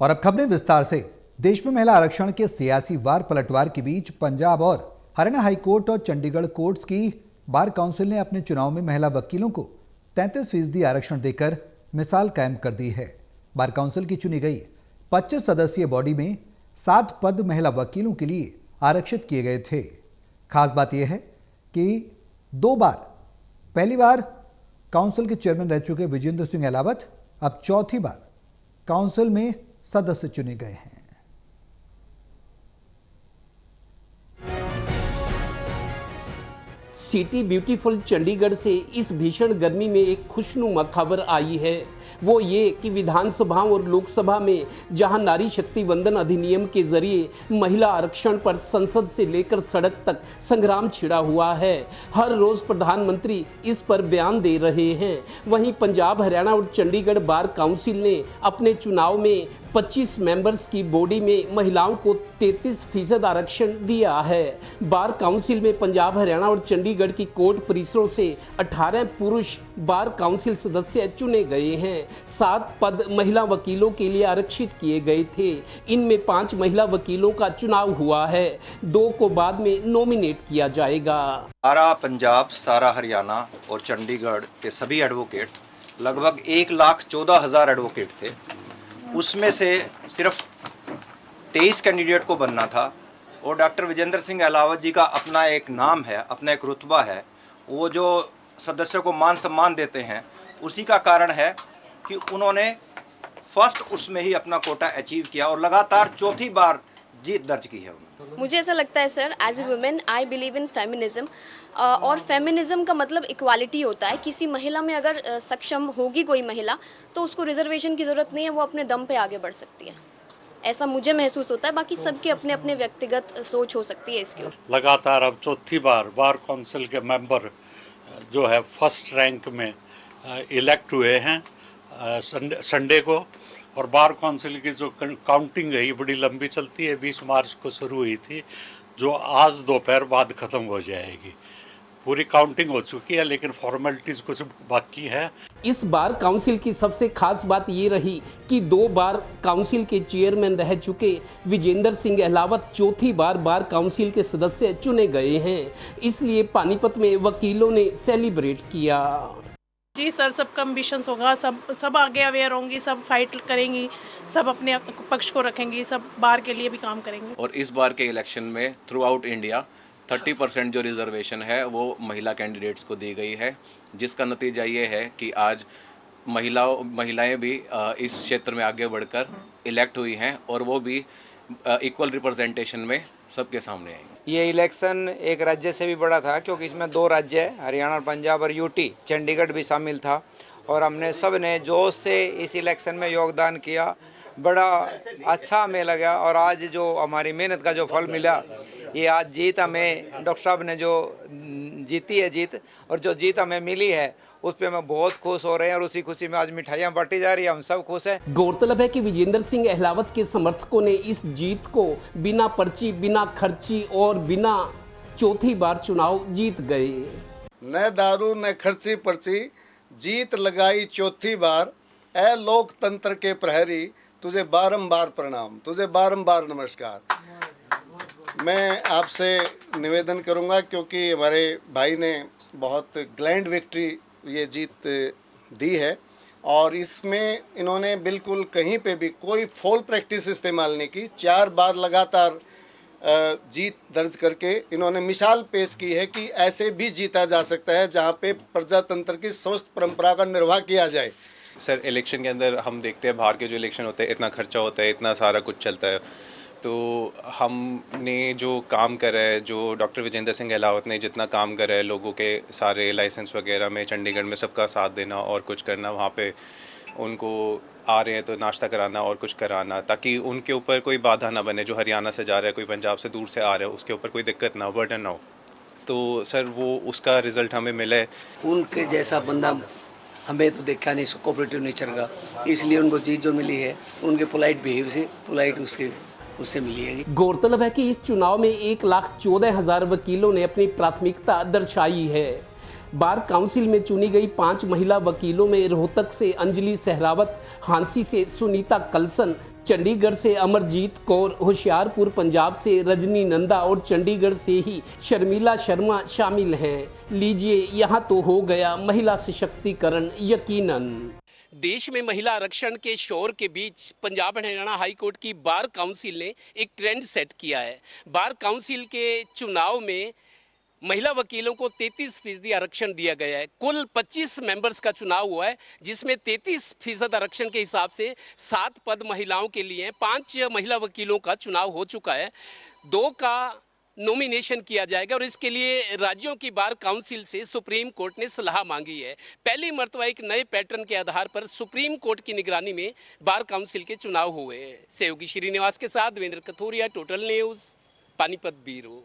और अब खबरें विस्तार से। देश में महिला आरक्षण के सियासी वार पलटवार के बीच पंजाब और हरियाणा हाईकोर्ट और चंडीगढ़ कोर्ट्स की बार काउंसिल ने अपने चुनाव में महिला वकीलों को 33% आरक्षण देकर मिसाल कायम कर दी है। बार काउंसिल की चुनी गई 25 सदस्यीय बॉडी में 7 पद महिला वकीलों के लिए आरक्षित किए गए थे। खास बात यह है कि 2 बार, पहली बार काउंसिल के चेयरमैन रह चुके विजेंद्र सिंह अहलावत अब चौथी बार काउंसिल में सदस्य चुने गए हैं। सिटी ब्यूटीफुल चंडीगढ़ से इस भीषण गर्मी में एक खुशनुमा खबर आई है। वो ये कि विधानसभा और लोकसभा में जहां नारी शक्ति वंदन अधिनियम के जरिए महिला आरक्षण पर संसद से लेकर सड़क तक संग्राम छिड़ा हुआ है, हर रोज प्रधानमंत्री इस पर बयान दे रहे हैं, वहीं पंजाब, हरियाणा और चंडीगढ़ बार काउंसिल ने अपने चुनाव में 25 मेंबर्स की बॉडी में महिलाओं को 33% आरक्षण दिया है। बार काउंसिल में पंजाब, हरियाणा और चंडीगढ़ की कोर्ट परिसरों से 18 पुरुष बार काउंसिल सदस्य चुने गए हैं। 7 पद महिला वकीलों के लिए आरक्षित किए गए थे। इनमें 5 महिला वकीलों का चुनाव हुआ है, 2 को बाद में नॉमिनेट किया जाएगा। सारा पंजाब, सारा हरियाणा और चंडीगढ़ के सभी एडवोकेट, लगभग 1,14,000 एडवोकेट थे। उसमें से सिर्फ 23 कैंडिडेट को बनना था और डॉक्टर विजेंद्र सिंह अहलावत जी का अपना एक नाम है, अपना एक रुतबा है। वो जो सदस्यों को मान सम्मान देते हैं, उसी का कारण है कि उन्होंने फर्स्ट उसमें ही अपना कोटा अचीव किया और लगातार चौथी बार जीत दर्ज की है। मुझे ऐसा लगता है sir, as a women I believe in feminism, और फेमिनिज्म का मतलब इक्वालिटी होता है। किसी महिला में अगर सक्षम होगी कोई महिला तो उसको रिजर्वेशन की ज़रूरत नहीं है, वो अपने दम पे आगे बढ़ सकती है, ऐसा मुझे महसूस होता है। बाकी सबके अपने अपने व्यक्तिगत सोच हो सकती है इसके ऊपर। लगातार अब चौथी बार बार काउंसिल के मेंबर जो है फर्स्ट रैंक में इलेक्ट हुए हैं संडे को। और बार काउंसिल की जो काउंटिंग है ये बड़ी लंबी चलती है, 20 मार्च को शुरू हुई थी, जो आज दोपहर बाद ख़त्म हो जाएगी। पूरी काउंटिंग हो चुकी है लेकिन फॉर्मेलिटीज़ कुछ बाकी है। इस बार काउंसिल की सबसे खास बात ये रही कि 2 बार काउंसिल के चेयरमैन रह चुके विजेंद्र सिंह अहलावत चौथी बार बार काउंसिल के सदस्य चुने गए हैं, इसलिए पानीपत में वकीलों ने सेलिब्रेट किया। जी सर, सबका एम्बिशंस होगा, सब आगे अवेयर होंगी, सब फाइट करेंगी, सब अपने पक्ष को रखेंगी, सब बार के लिए भी काम करेंगे। और इस बार के इलेक्शन में थ्रू आउट इंडिया 30% जो रिजर्वेशन है वो महिला कैंडिडेट्स को दी गई है, जिसका नतीजा ये है कि आज महिलाएं भी इस क्षेत्र में आगे बढ़कर इलेक्ट हुई हैं और वो भी इक्वल रिप्रेजेंटेशन में सबके सामने आएंगे। ये इलेक्शन एक राज्य से भी बड़ा था क्योंकि इसमें 2 राज्य है, हरियाणा और पंजाब और यूटी, चंडीगढ़ भी शामिल था। और हमने सब ने जोश से इस इलेक्शन में योगदान किया, बड़ा अच्छा हमें लगा। और आज जो हमारी मेहनत का जो फल मिला, ये आज जीत हमें डॉक्टर साहब ने जो जीती है जीत, और जो जीत हमें मिली है उस पर मैं बहुत खुश हो रहे हैं और उसी खुशी में आज मिठाइयाँ बांटी जा रही है, हम सब खुश हैं। गौरतलब है कि विजेंद्र सिंह अहलावत के समर्थकों ने इस जीत को बिना पर्ची, बिना खर्ची और बिना चौथी बार चुनाव जीत गए। न दारू न खर्ची पर्ची, जीत लगाई चौथी बार, ए लोकतंत्र के प्रहरी, तुझे बारंबार प्रणाम, तुझे बारंबार नमस्कार। मैं आपसे निवेदन करूंगा क्योंकि हमारे भाई ने बहुत ग्लैंड विक्ट्री ये जीत दी है और इसमें इन्होंने बिल्कुल कहीं पे भी कोई फॉल प्रैक्टिस इस्तेमाल नहीं की। 4 बार लगातार जीत दर्ज करके इन्होंने मिसाल पेश की है कि ऐसे भी जीता जा सकता है जहां पे प्रजातंत्र की स्वस्थ परंपरा का निर्वाह किया जाए। सर, इलेक्शन के अंदर हम देखते हैं बाहर के जो इलेक्शन होते हैं इतना खर्चा होता है, इतना सारा कुछ चलता है, तो हमने जो काम करा है, जो डॉक्टर विजेंद्र सिंह अहलावत ने जितना काम करा है, लोगों के सारे लाइसेंस वगैरह में चंडीगढ़ में सबका साथ देना और कुछ करना, वहाँ पे उनको आ रहे हैं तो नाश्ता कराना और कुछ कराना, ताकि उनके ऊपर कोई बाधा ना बने। जो हरियाणा से जा रहा है, कोई पंजाब से दूर से आ रहा है, उसके ऊपर कोई दिक्कत ना हो, बर्डन ना हो। तो सर वो उसका रिज़ल्ट हमें मिला है। उनके जैसा बंदा हमें तो देखा नहीं, कोऑपरेटिव नेचर का, इसलिए उनको जीत जो मिली है उनके पोलाइट बिहेव से, पोलाइट उससे मिली है। गौरतलब है कि इस चुनाव में 1,14,000 वकीलों ने अपनी प्राथमिकता दर्शाई है। बार काउंसिल में चुनी गई 5 महिला वकीलों में रोहतक से अंजलि सहरावत, हांसी से सुनीता कलसन, चंडीगढ़ से अमरजीत कौर, होशियारपुर पंजाब से रजनी नंदा और चंडीगढ़ से ही शर्मिला शर्मा शामिल हैं। लीजिए, यहाँ तो हो गया महिला सशक्तिकरण यकीनन। देश में महिला आरक्षण के शोर के बीच पंजाब हरियाणा हाई कोर्ट की बार काउंसिल ने एक ट्रेंड सेट किया है। बार काउंसिल के चुनाव में महिला वकीलों को 33% आरक्षण दिया गया है। कुल 25 मेंबर्स का चुनाव हुआ है, जिसमें 33% आरक्षण के हिसाब से 7 पद महिलाओं के लिए हैं। 5 महिला वकीलों का चुनाव हो चुका है, 2 का नॉमिनेशन किया जाएगा और इसके लिए राज्यों की बार काउंसिल से सुप्रीम कोर्ट ने सलाह मांगी है। पहली मर्तबा एक नए पैटर्न के आधार पर सुप्रीम कोर्ट की निगरानी में बार काउंसिल के चुनाव हुए हैं। सहयोगी श्रीनिवास के साथ Devendra Kathoria, total news, Panipat bureau.